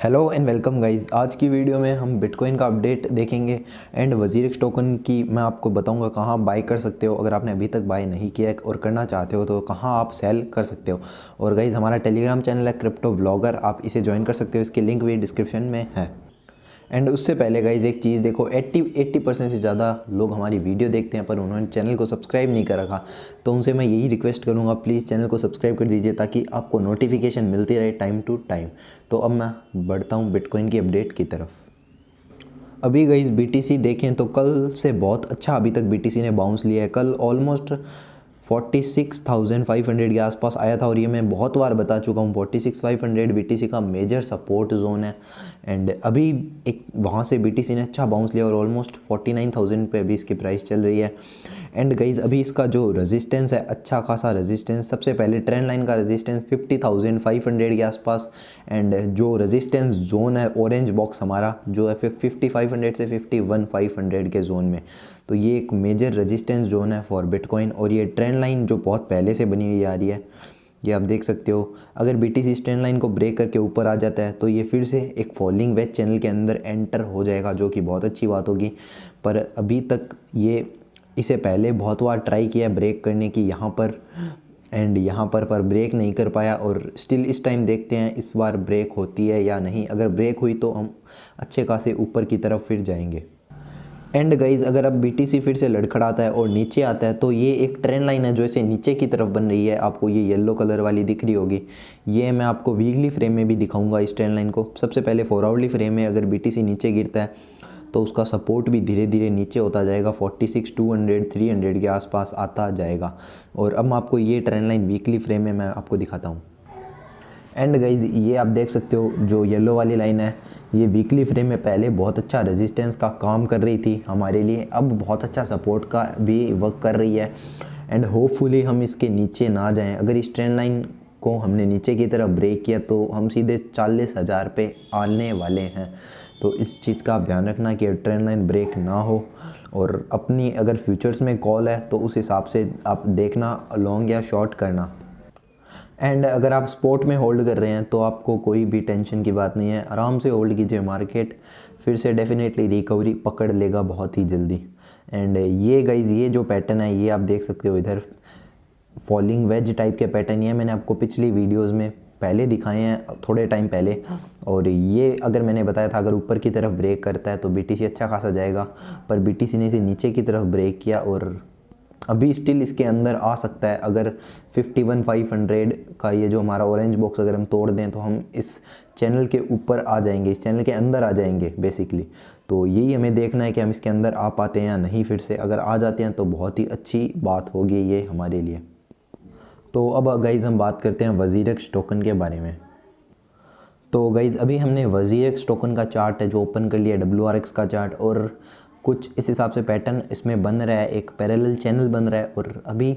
Hello and welcome guys. आज की video में हम बिटकॉइन का अपडेट देखेंगे एंड वजीरिक्स टोकन की मैं आपको बताऊंगा कहाँ बाय कर सकते हो। अगर आपने अभी तक बाय नहीं किया है और करना चाहते हो तो कहाँ आप सेल कर सकते हो। और गाइस हमारा टेलीग्राम चैनल है क्रिप्टो व्लॉगर, आप इसे ज्वाइन कर सकते हो, इसकी लिंक भी डिस्क्रिप्शन में है। एंड उससे पहले गाइज एक चीज़ देखो, 80% से ज़्यादा लोग हमारी वीडियो देखते हैं पर उन्होंने चैनल को सब्सक्राइब नहीं कर रखा। तो उनसे मैं यही रिक्वेस्ट करूँगा, प्लीज़ चैनल को सब्सक्राइब कर दीजिए ताकि आपको नोटिफिकेशन मिलती रहे टाइम टू टाइम। तो अब मैं बढ़ता हूँ बिटकॉइन की अपडेट की तरफ। अभी गाइज बीटीसी देखें तो कल से बहुत अच्छा अभी तक बीटीसी ने बाउंस लिया है। कल ऑलमोस्ट 46,500 के आसपास आया था और ये मैं बहुत बार बता चुका हूँ, 46,500 बीटीसी का मेजर सपोर्ट जोन है। एंड अभी एक वहाँ से बीटीसी ने अच्छा बाउंस लिया और ऑलमोस्ट 49,000 पे अभी इसकी प्राइस चल रही है। एंड गाइज अभी इसका जो रेजिस्टेंस है, अच्छा खासा रेजिस्टेंस, सबसे पहले ट्रेंड लाइन का रेजिस्टेंस 50,500 के आसपास। एंड जो रेजिस्टेंस जोन है ऑरेंज बॉक्स हमारा जो है 5500 से 51,500 के जोन में। तो ये एक मेजर रेजिस्टेंस जोन है फॉर बिटकॉइन। और ये ट्रेंड लाइन जो बहुत पहले से बनी हुई आ रही है, ये आप देख सकते हो। अगर बीटीसी इस ट्रेंड लाइन को ब्रेक करके ऊपर आ जाता है तो ये फिर से एक फॉलिंग वेज चैनल के अंदर एंटर हो जाएगा, जो कि बहुत अच्छी बात होगी। पर अभी तक ये इसे पहले बहुत बार ट्राई किया ब्रेक करने की यहाँ पर एंड यहाँ पर ब्रेक नहीं कर पाया। और स्टिल इस टाइम देखते हैं इस बार ब्रेक होती है या नहीं। अगर ब्रेक हुई तो हम अच्छे खासे ऊपर की तरफ फिर जाएंगे। एंड गाइज अगर अब बीटीसी फिर से लड़खड़ाता है और नीचे आता है तो ये एक ट्रेंड लाइन है जो ऐसे नीचे की तरफ बन रही है, आपको ये येलो कलर वाली दिख रही होगी। ये मैं आपको वीकली फ्रेम में भी दिखाऊंगा इस ट्रेंड लाइन को। सबसे पहले 4 आवर्ली फ्रेम में अगर बीटीसी नीचे गिरता है तो उसका सपोर्ट भी धीरे धीरे नीचे होता जाएगा, 46,200 300 के आसपास आता जाएगा। और अब मैं आपको ये ट्रेंड लाइन वीकली फ्रेम में मैं आपको दिखाता हूँ। एंड गाइज ये आप देख सकते हो जो येलो वाली लाइन है, ये वीकली फ्रेम में पहले बहुत अच्छा रेजिस्टेंस का काम कर रही थी हमारे लिए, अब बहुत अच्छा सपोर्ट का भी वर्क कर रही है। एंड होपफुली हम इसके नीचे ना जाएं। अगर इस ट्रेंड लाइन को हमने नीचे की तरफ ब्रेक किया तो हम सीधे 40,000 पे आने वाले हैं। तो इस चीज़ का आप ध्यान रखना कि ट्रेंड लाइन ब्रेक ना हो। और अपनी अगर फ्यूचर्स में कॉल है तो उस हिसाब से आप देखना लॉन्ग या शॉर्ट करना। एंड अगर आप स्पोर्ट में होल्ड कर रहे हैं तो आपको कोई भी टेंशन की बात नहीं है, आराम से होल्ड कीजिए। मार्केट फिर से डेफिनेटली रिकवरी पकड़ लेगा बहुत ही जल्दी। एंड ये गाइज ये जो पैटर्न है ये आप देख सकते हो, इधर फॉलिंग वेज टाइप के पैटर्न ये मैंने आपको पिछली वीडियोस में पहले दिखाए हैं थोड़े टाइम पहले। और ये अगर मैंने बताया था अगर ऊपर की तरफ ब्रेक करता है तो बीटीसी अच्छा खासा जाएगा, पर बीटीसी ने इसे नीचे की तरफ ब्रेक किया और अभी स्टिल इसके अंदर आ सकता है। अगर 51,500 का ये जो हमारा ऑरेंज बॉक्स अगर हम तोड़ दें तो हम इस चैनल के ऊपर आ जाएंगे, इस चैनल के अंदर आ जाएंगे बेसिकली। तो यही हमें देखना है कि हम इसके अंदर आ पाते हैं या नहीं। फिर से अगर आ जाते हैं तो बहुत ही अच्छी बात होगी ये हमारे लिए। तो अब गाइज़ हम बात करते हैं वजीरक्स टोकन के बारे में। तो गाइज़ अभी हमने वजीरक्स टोकन का चार्ट है जो ओपन कर लिया, WRX का चार्ट, और कुछ इस हिसाब से पैटर्न इसमें बन रहा है, एक पैरेलल चैनल बन रहा है। और अभी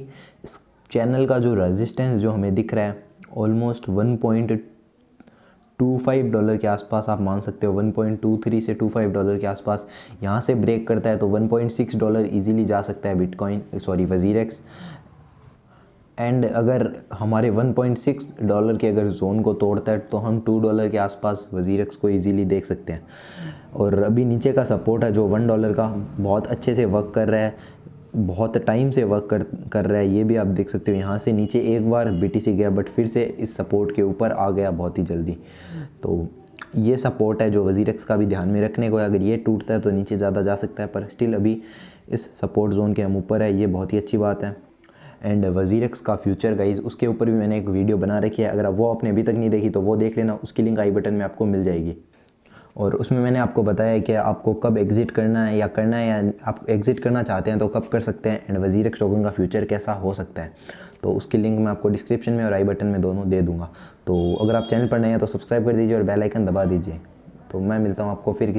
इस चैनल का जो रेजिस्टेंस जो हमें दिख रहा है ऑलमोस्ट $1.25 के आसपास आप मान सकते हो, 1.23 से $2.5 के आसपास। यहाँ से ब्रेक करता है तो $1.6 ईजीली जा सकता है बिटकॉइन वजीरक्स। एंड अगर हमारे $1.6 के अगर जोन को तोड़ता है तो हम $2 के आसपास वजीरक्स को इजीली देख सकते हैं। और अभी नीचे का सपोर्ट है जो $1 का बहुत अच्छे से वर्क कर रहा है, बहुत टाइम से वर्क कर रहा है। ये भी आप देख सकते हो, यहाँ से नीचे एक बार बीटीसी गया बट फिर से इस सपोर्ट के ऊपर आ गया बहुत ही जल्दी। तो ये सपोर्ट है जो वजीरक्स का भी ध्यान में रखने को है। अगर ये टूटता है तो नीचे ज़्यादा जा सकता है, पर स्टिल अभी इस सपोर्ट जोन के हम ऊपर है, ये बहुत ही अच्छी बात है। एंड वजीरक्स का फ्यूचर गाइज उसके ऊपर भी मैंने एक वीडियो बना रखी है, अगर वो आपने अभी तक नहीं देखी तो वो देख लेना, उसकी लिंक आई बटन में आपको मिल जाएगी। और उसमें मैंने आपको बताया है कि आपको कब एग्ज़िट करना है या आप एग्ज़िट करना चाहते हैं तो कब कर सकते हैं, एंड वजीरक्स टोकन का फ्यूचर कैसा हो सकता है। तो उसकी लिंक मैं आपको डिस्क्रिप्शन में और आई बटन में दोनों दे दूँगा। तो अगर आप चैनल पर नए हैं तो सब्सक्राइब कर दीजिए और बेल आइकन दबा दीजिए। तो मैं मिलता हूँ आपको फिर